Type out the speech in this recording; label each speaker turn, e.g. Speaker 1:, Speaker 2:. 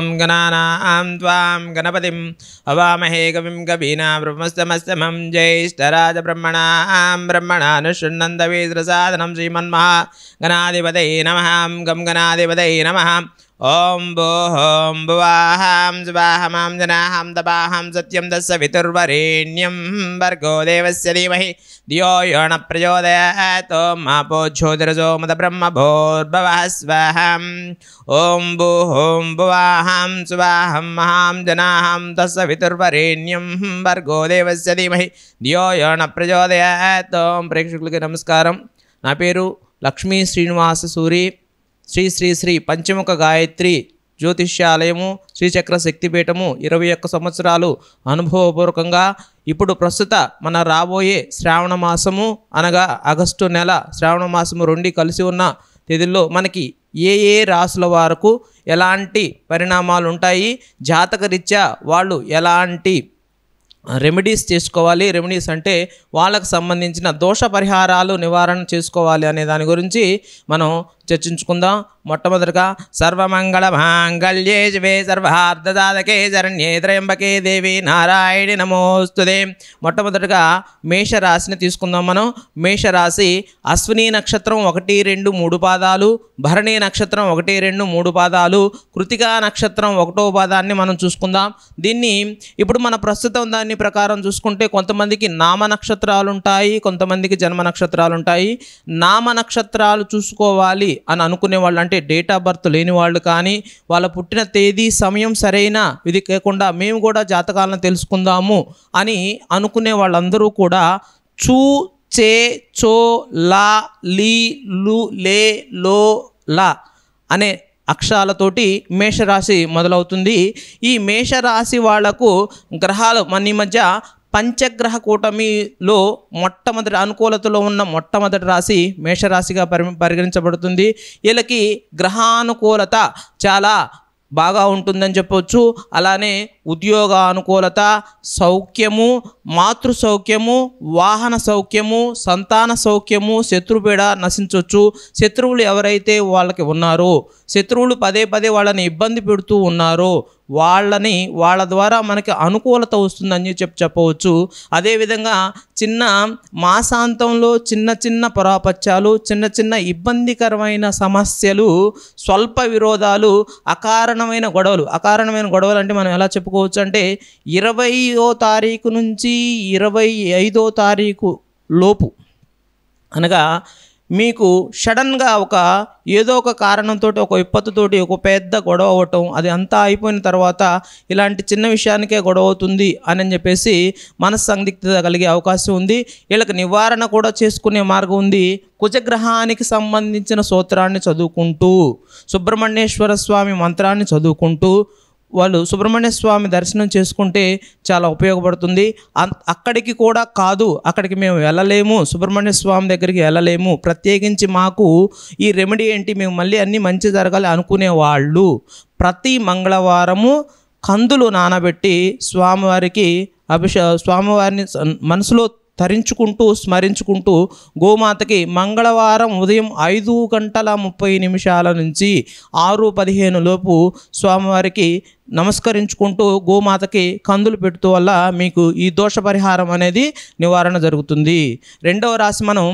Speaker 1: ఓం గణానాం త్వాం గణపతిం హవామహే కవిం కవీనాం బ్రహ్మస్తమస్తమం జ్యేష్ఠరాజ బ్రహ్మణానుశృణ్వంతవేద్రసాదనం శ్రీమన్మహా గణాధిపతయే నమః గం గణాధిపతయే నమః ఓం భూం భువాహాం స్వాహాం జనాహాం తపాహాం సత్యం తస్సవితుర్వరేణ్యం భర్గో దేవస్య ధీమహి ధియో యో న ప్రచోదయాత్ ఓం ఆపో జ్యోతిరసోమత బ్రహ్మ భూర్భువః స్వాహాం ఓం భూం భువాహాం స్వాహాం మహాం జనాహాం తస్సవితుర్వరేణ్యం భర్గో దేవస్య ధీమహి ధియో యో న ప్రచోదయాత్. ఓం ప్రేక్షకులకి నమస్కారం. నా పేరు లక్ష్మీ శ్రీనివాస సూరి. శ్రీ శ్రీ శ్రీ పంచముఖ గాయత్రి జ్యోతిష్యాలయము శ్రీచక్ర శక్తిపీఠము 21 సంవత్సరాలు అనుభవపూర్వకంగా ఇప్పుడు ప్రస్తుత మన రాబోయే శ్రావణ మాసము అనగా ఆగస్టు నెల శ్రావణ మాసము 2 కలిసి ఉన్న తేదీల్లో మనకి ఏ రాసుల వారకు ఎలాంటి పరిణామాలు ఉంటాయి, జాతకరీత్యా వాళ్ళు ఎలాంటి రెమెడీస్ చేసుకోవాలి, రెమెడీస్ అంటే వాళ్ళకు సంబంధించిన దోష పరిహారాలు నివారణ చేసుకోవాలి అనే దాని గురించి మనం చర్చించుకుందాం. మొట్టమొదటిగా సర్వమంగళ మాంగళ్యే శివే సర్వార్థదాదకే శరణ్యే త్రయంబకే దేవి నారాయణి నమోస్తుతే. మొట్టమొదటిగా మేషరాశిని తీసుకుందాం. మనం మేషరాశి అశ్విని నక్షత్రం 1, 2, 3 పాదాలు, భరణి నక్షత్రం 1, 2, 3 పాదాలు, కృతికా నక్షత్రం 1వ పాదాన్ని మనం చూసుకుందాం. దీన్ని ఇప్పుడు మన ప్రస్తుతం దాని ప్రకారం చూసుకుంటే కొంతమందికి నామ నక్షత్రాలు ఉంటాయి, కొంతమందికి జన్మ నక్షత్రాలు ఉంటాయి. నామ నక్షత్రాలు చూసుకోవాలి అని అనుకునే వాళ్ళు, అంటే డేట్ ఆఫ్ బర్త్ లేని వాళ్ళు కానీ, వాళ్ళ పుట్టిన తేదీ సమయం సరైన ఇది కాకుండా మేము కూడా జాతకాలను తెలుసుకుందాము అని అనుకునే వాళ్ళందరూ కూడా చూ, చే, చో, లా, లీ, లు, లే, లో, లా అనే అక్షరాలతోటి మేషరాశి మొదలవుతుంది. ఈ మేషరాశి వాళ్లకు గ్రహాలు మన ఈ మధ్య పంచగ్రహ కూటమిలో మొట్టమొదటి అనుకూలతలో ఉన్న మొట్టమొదటి రాశి మేషరాశిగా పరిగణించబడుతుంది. వీళ్ళకి గ్రహానుకూలత చాలా బాగా ఉంటుందని చెప్పవచ్చు. అలానే ఉద్యోగ అనుకూలత, సౌఖ్యము, మాతృ సౌఖ్యము, వాహన సౌఖ్యము, సంతాన సౌఖ్యము, శత్రుపీడ నశించవచ్చు. శత్రువులు ఎవరైతే వాళ్ళకి ఉన్నారో, శత్రువులు పదే పదే వాళ్ళని ఇబ్బంది పెడుతూ ఉన్నారో వాళ్ళ ద్వారా మనకి అనుకూలత వస్తుందని చెప్పవచ్చు. అదేవిధంగా చిన్న మాసాంతంలో చిన్న పొరాపత్యాలు, చిన్న ఇబ్బందికరమైన సమస్యలు, స్వల్ప విరోధాలు, అకారణమైన గొడవలు అంటే మనం ఎలా చెప్పుకోవచ్చు అంటే 20వ తారీఖు నుంచి 25వ తారీఖు లోపు అనగా మీకు సడన్గా ఏదో ఒక కారణంతో, ఒక విపత్తుతోటి ఒక పెద్ద గొడవ అవ్వటం, అది అంతా అయిపోయిన తర్వాత ఇలాంటి చిన్న విషయానికే గొడవ అవుతుంది అని చెప్పేసి మనస్సందిగ్ధత కలిగే అవకాశం ఉంది. వీళ్ళకి నివారణ కూడా చేసుకునే మార్గం ఉంది. కుజగ్రహానికి సంబంధించిన స్తోత్రాన్ని చదువుకుంటూ, సుబ్రహ్మణ్యేశ్వర స్వామి మంత్రాన్ని చదువుకుంటూ వాళ్ళు సుబ్రహ్మణ్య స్వామి దర్శనం చేసుకుంటే చాలా ఉపయోగపడుతుంది. అక్కడికి కూడా కాదు, అక్కడికి మేము వెళ్ళలేము, సుబ్రహ్మణ్య స్వామి దగ్గరికి వెళ్ళలేము, ప్రత్యేకించి మాకు ఈ రెమెడీ ఏంటి, మేము మళ్ళీ అన్నీ మంచి జరగాలి అనుకునే వాళ్ళు ప్రతి మంగళవారము కందులు నానబెట్టి స్వామివారిని మనసులో తరించుకుంటూ స్మరించుకుంటూ గోమాతకి మంగళవారం ఉదయం 5:30 నుంచి 6:15 లోపు స్వామివారికి నమస్కరించుకుంటూ గోమాతకి కందులు పెడుతూ వల్ల మీకు ఈ దోష పరిహారం అనేది నివారణ జరుగుతుంది. రెండవ రాశి మనం